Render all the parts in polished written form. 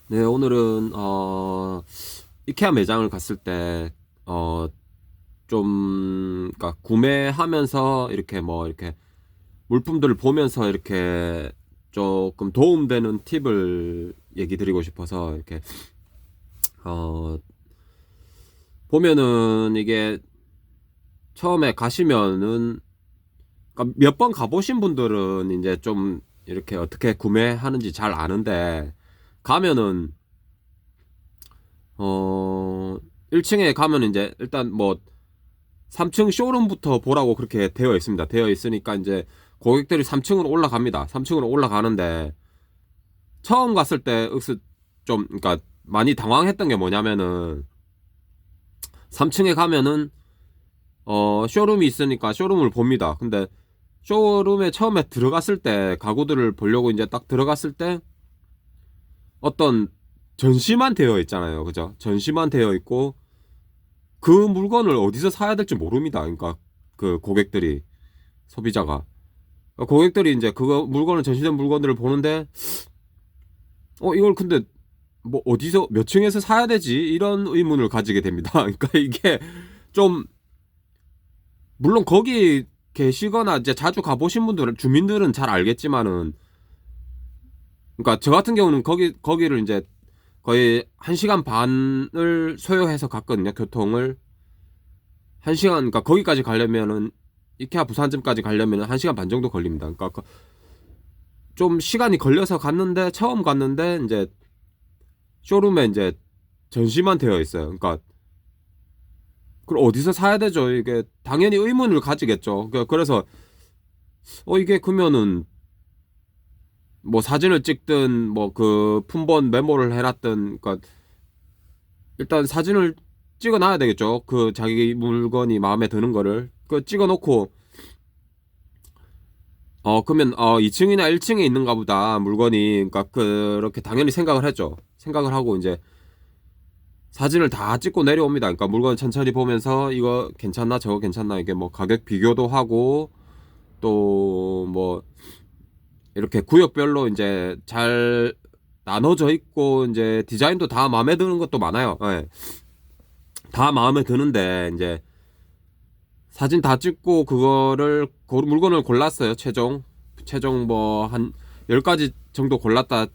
네, 오늘은 이케아 매장을 갔을 때 그러니까 구매하면서 이렇게 뭐 이렇게 물품들을 보면서 이렇게 조금 도움되는 팁을 얘기 드리고 싶어서 이렇게 어 보면은 이게 처음에 가시면은 그러니까 몇 번 가보신 분들은 이제 좀 이렇게 어떻게 구매하는지 잘 아는데, 가면은 어 1층에 가면 이제 일단 뭐 3층 쇼룸부터 보라고 그렇게 되어 있습니다. 되어 있으니까 이제 고객들이 3층으로 올라갑니다. 3층으로 올라가는데, 처음 갔을 때 좀 그러니까 많이 당황했던 게 뭐냐면은, 3층에 가면은 쇼룸이 있으니까 쇼룸을 봅니다. 근데 쇼룸에 처음에 들어갔을 때, 가구들을 보려고 이제 딱 들어갔을 때 어떤 전시만 되어 있잖아요. 그죠? 전시만 되어 있고 그 물건을 어디서 사야 될지 모릅니다. 그러니까 그 고객들이, 소비자가, 고객들이 이제 그거 물건을, 전시된 물건들을 보는데 이걸 근데 뭐 어디서 몇 층에서 사야 되지? 이런 의문을 가지게 됩니다. 그러니까 이게 좀, 물론 거기 계시거나 이제 자주 가보신 분들은, 주민들은 잘 알겠지만은, 그러니까 저 같은 경우는 거기를 이제 거의 1시간 반을 소요해서 갔거든요. 교통을 1시간, 그러니까 거기까지 가려면은, 이케아 부산점까지 가려면은 1시간 반 정도 걸립니다. 그러니까 좀 시간이 걸려서 갔는데, 처음 갔는데 이제 쇼룸에 이제 전시만 되어 있어요. 그러니까 그걸 어디서 사야 되죠? 이게 당연히 의문을 가지겠죠. 그래서 이게 그러면은 뭐 사진을 찍든 뭐 그 품번 메모를 해놨든, 그러니까 일단 사진을 찍어 놔야 되겠죠. 그 자기 물건이 마음에 드는 거를 그 찍어 놓고, 그러면 2층이나 1층에 있는가 보다 물건이. 그러니까 그렇게 당연히 생각을 했죠. 생각을 하고 이제 사진을 다 찍고 내려옵니다. 그러니까 물건 천천히 보면서 이거 괜찮나 저거 괜찮나, 이게 뭐 가격 비교도 하고, 또 뭐 이렇게 구역별로 이제 잘 나눠져 있고, 이제 디자인도 다 마음에 드는 것도 많아요. 예. 다 마음에 드는데 이제 사진 다 찍고 그거를 물건을 골랐어요. 최종 뭐 한 10가지 정도 골랐다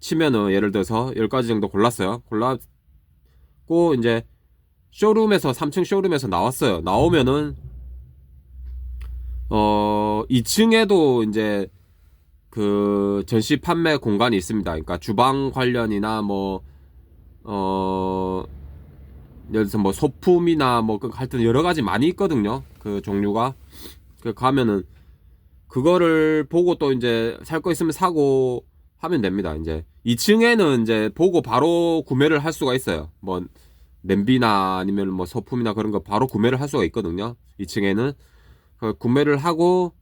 치면은, 예를 들어서 10가지 정도 골랐어요. 골랐고 이제 쇼룸에서, 3층 쇼룸에서 나왔어요. 나오면은 2층에도 이제 그 전시 판매 공간이 있습니다. 그러니까 주방 관련이나 뭐 어 예를 들어서 뭐 소품이나 뭐 하여튼 여러 가지 많이 있거든요. 그 종류가. 그 가면은 그거를 보고 또 이제 살 거 있으면 사고 하면 됩니다. 이제 2층에는 이제 보고 바로 구매를 할 수가 있어요. 뭐 냄비나 아니면 뭐 소품이나 그런 거 바로 구매를 할 수가 있거든요. 2층에는 구매를 하고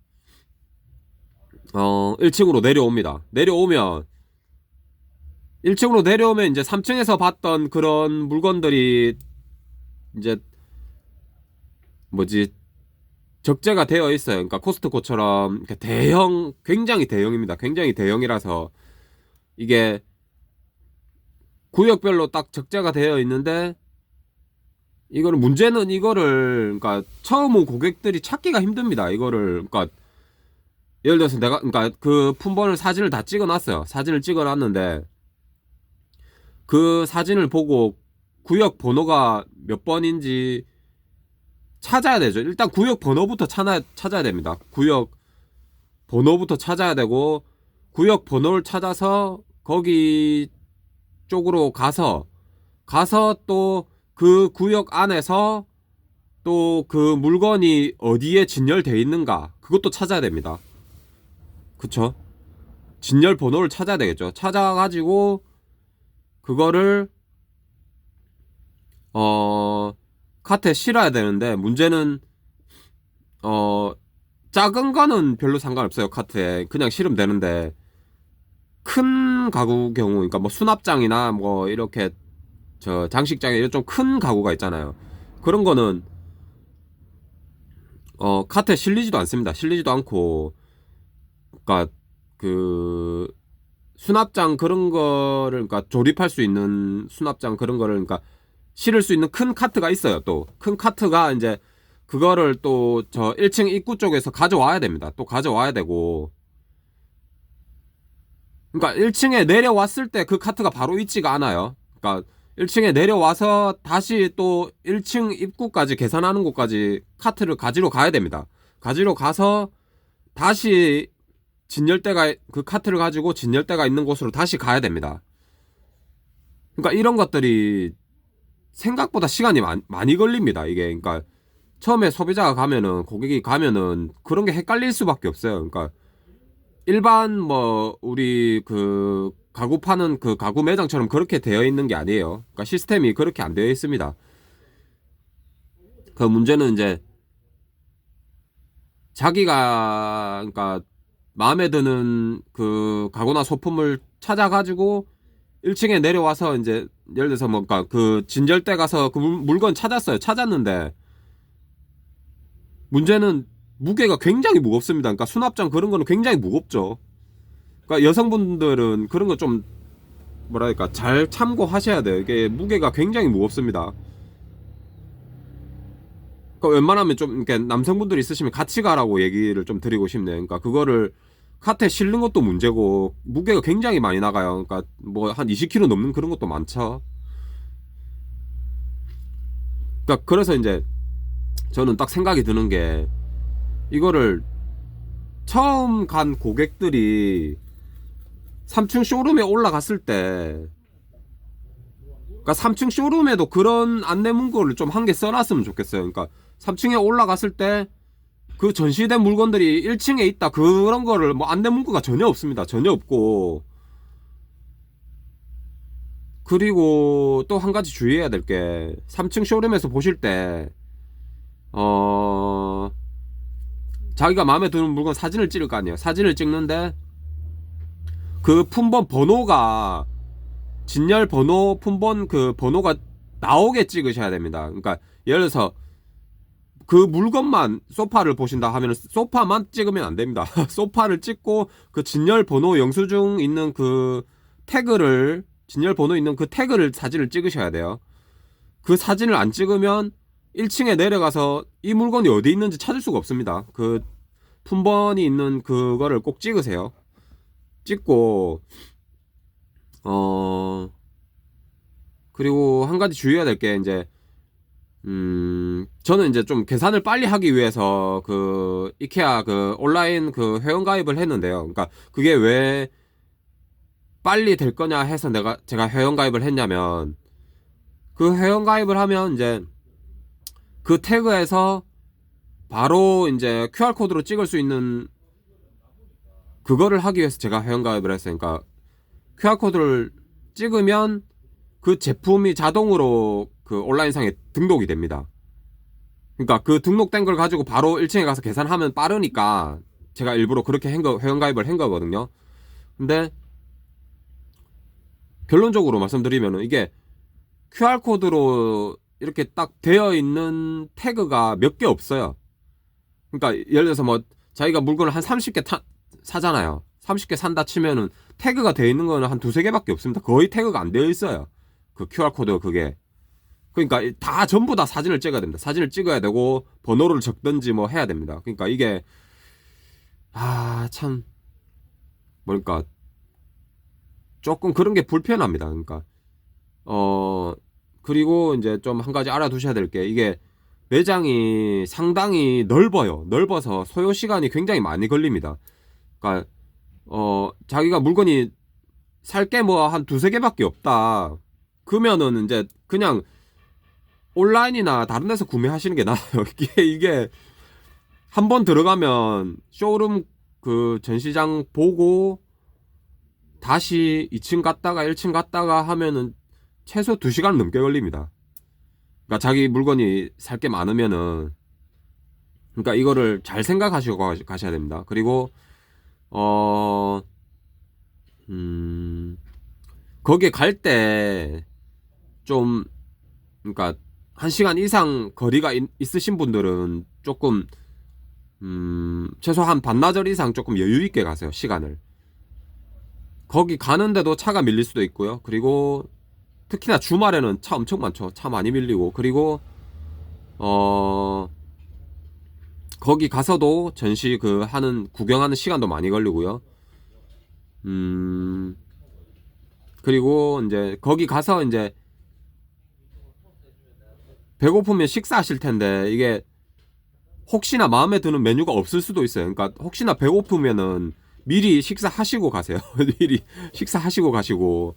1층으로 내려옵니다. 1층으로 내려오면 이제 3층에서 봤던 그런 물건들이 이제 뭐지, 적재가 되어 있어요. 그러니까 코스트코처럼 이렇게 대형, 굉장히 대형입니다. 굉장히 대형이라서 이게 구역별로 딱 적재가 되어 있는데, 이거는 문제는, 이거를 그러니까 처음 온 고객들이 찾기가 힘듭니다. 이거를. 그러니까 예를 들어서 내가, 그러니까 그 품번을 사진을 다 찍어놨어요. 사진을 찍어놨는데 그 사진을 보고 구역 번호가 몇 번인지 찾아야 되죠. 일단 구역 번호부터 찾아야 됩니다. 구역 번호부터 찾아야 되고, 구역 번호를 찾아서 거기 쪽으로 가서 또 그 구역 안에서 또 그 물건이 어디에 진열돼 있는가, 그것도 찾아야 됩니다. 그쵸? 진열 번호를 찾아야 되겠죠. 찾아가지고 그거를 어 카트에 실어야 되는데, 문제는 어 작은 거는 별로 상관없어요. 카트에 그냥 실으면 되는데, 큰 가구 경우, 그러니까 뭐 수납장이나 뭐 이렇게 저 장식장에 이런 좀 큰 가구가 있잖아요. 그런 거는 카트에 실리지도 않습니다. 실리지도 않고, 그러니까 그 수납장 그런 거를, 그러니까 조립할 수 있는 수납장 그런 거를, 그러니까 실을 수 있는 큰 카트가 있어요. 또 큰 카트가 이제 그거를 또 저 1층 입구 쪽에서 가져와야 됩니다. 또 가져와야 되고, 그러니까 1층에 내려왔을 때 그 카트가 바로 있지가 않아요. 그러니까 1층에 내려와서 다시 또 1층 입구까지 계산하는 곳까지 카트를 가지러 가야 됩니다. 가지러 가서 다시 진열대가, 그 카트를 가지고 진열대가 있는 곳으로 다시 가야 됩니다. 그러니까 이런 것들이 생각보다 시간이 많이 걸립니다. 이게 그러니까 처음에 소비자가 가면은, 고객이 가면은 그런 게 헷갈릴 수밖에 없어요. 그러니까 일반 뭐 우리 그 가구 파는 그 가구 매장처럼 그렇게 되어 있는 게 아니에요. 그러니까 시스템이 그렇게 안 되어 있습니다. 그 문제는 이제 자기가, 그러니까 마음에 드는 그 가구나 소품을 찾아가지고 1층에 내려와서 이제 예를 들어서 뭐, 그러니까 그 진열대 가서 그 물건 찾았어요. 찾았는데 문제는 무게가 굉장히 무겁습니다. 그러니까 수납장 그런 거는 굉장히 무겁죠. 그러니까 여성분들은 그런 거 좀 뭐랄까 잘 참고하셔야 돼요. 이게 무게가 굉장히 무겁습니다. 그러니까 웬만하면 좀 이렇게 남성분들이 있으시면 같이 가라고 얘기를 좀 드리고 싶네요. 그러니까 그거를 카트에 실는 것도 문제고 무게가 굉장히 많이 나가요. 그러니까 뭐 한 20kg 넘는 그런 것도 많죠. 그러니까 그래서 이제 저는 딱 생각이 드는 게, 이거를 처음 간 고객들이 3층 쇼룸에 올라갔을 때, 그러니까 3층 쇼룸에도 그런 안내 문구를 좀 한 개 써놨으면 좋겠어요. 그러니까 3층에 올라갔을 때 그 전시된 물건들이 1층에 있다, 그런 거를 뭐 안내 문구가 전혀 없습니다. 전혀 없고, 그리고 또 한 가지 주의해야 될 게, 3층 쇼룸에서 보실 때 자기가 마음에 드는 물건 사진을 찍을 거 아니에요. 사진을 찍는데 그 품번 번호가, 진열 번호, 품번 그 번호가 나오게 찍으셔야 됩니다. 그러니까 예를 들어서 그 물건만, 소파를 보신다 하면 소파만 찍으면 안 됩니다. 소파를 찍고 그 진열 번호 영수증 있는 그 태그를, 진열 번호 있는 그 태그를, 사진을 찍으셔야 돼요. 그 사진을 안 찍으면 1층에 내려가서 이 물건이 어디 있는지 찾을 수가 없습니다. 그 품번이 있는 그거를 꼭 찍으세요. 찍고, 그리고 한 가지 주의해야 될 게, 이제 저는 이제 좀 계산을 빨리 하기 위해서 그 이케아 그 온라인 그 회원가입을 했는데요. 그러니까 그게 왜 빨리 될 거냐 해서 제가 회원가입을 했냐면, 그 회원가입을 하면 이제 그 태그에서 바로 이제 QR코드로 찍을 수 있는 그거를 하기 위해서 제가 회원가입을 했어요. 그러니까 QR코드를 찍으면 그 제품이 자동으로 그 온라인상에 등록이 됩니다. 그러니까 그 등록된 걸 가지고 바로 1층에 가서 계산하면 빠르니까 제가 일부러 그렇게 회원가입을 한 거거든요. 근데 결론적으로 말씀드리면은, 이게 QR코드로 이렇게 딱 되어 있는 태그가 몇 개 없어요. 그러니까 예를 들어서 뭐 자기가 물건을 한 30개 사잖아요. 30개 산다 치면은 태그가 되어 있는 거는 한 두세 개밖에 없습니다. 거의 태그가 안 되어 있어요. 그 QR코드 그게. 그러니까 다 전부 다 사진을 찍어야 됩니다. 사진을 찍어야 되고 번호를 적든지 뭐 해야 됩니다. 그러니까 이게 참 뭐랄까 조금 그런 게 불편합니다. 그러니까 그리고 이제 좀 한 가지 알아두셔야 될 게, 이게 매장이 상당히 넓어요. 넓어서 소요 시간이 굉장히 많이 걸립니다. 그러니까 자기가 물건이 살 게 뭐 한 두세 개밖에 없다, 그러면은 이제 그냥 온라인이나 다른 데서 구매하시는 게 나아요. 이게 한 번 들어가면 쇼룸 그 전시장 보고 다시 2층 갔다가 1층 갔다가 하면은 최소 2시간 넘게 걸립니다. 그러니까 자기 물건이 살 게 많으면은, 그러니까 이거를 잘 생각하시고 가셔야 됩니다. 그리고 거기에 갈 때 좀, 그러니까 1시간 이상 거리가 있으신 분들은 조금 최소 한 반나절 이상 조금 여유 있게 가세요. 시간을. 거기 가는데도 차가 밀릴 수도 있고요. 그리고 특히나 주말에는 차 엄청 많죠. 차 많이 밀리고. 그리고 어 거기 가서도 전시 그 하는 구경하는 시간도 많이 걸리고요. 음 그리고 이제 거기 가서 이제 배고프면 식사하실 텐데 이게 혹시나 마음에 드는 메뉴가 없을 수도 있어요. 그러니까 혹시나 배고프면은 미리 식사하시고 가세요. 미리 식사하시고 가시고.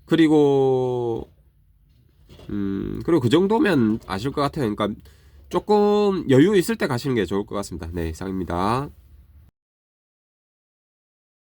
그리고 그리고 그 정도면 아실 것 같아요. 그러니까 조금 여유 있을 때 가시는 게 좋을 것 같습니다. 네, 이상입니다.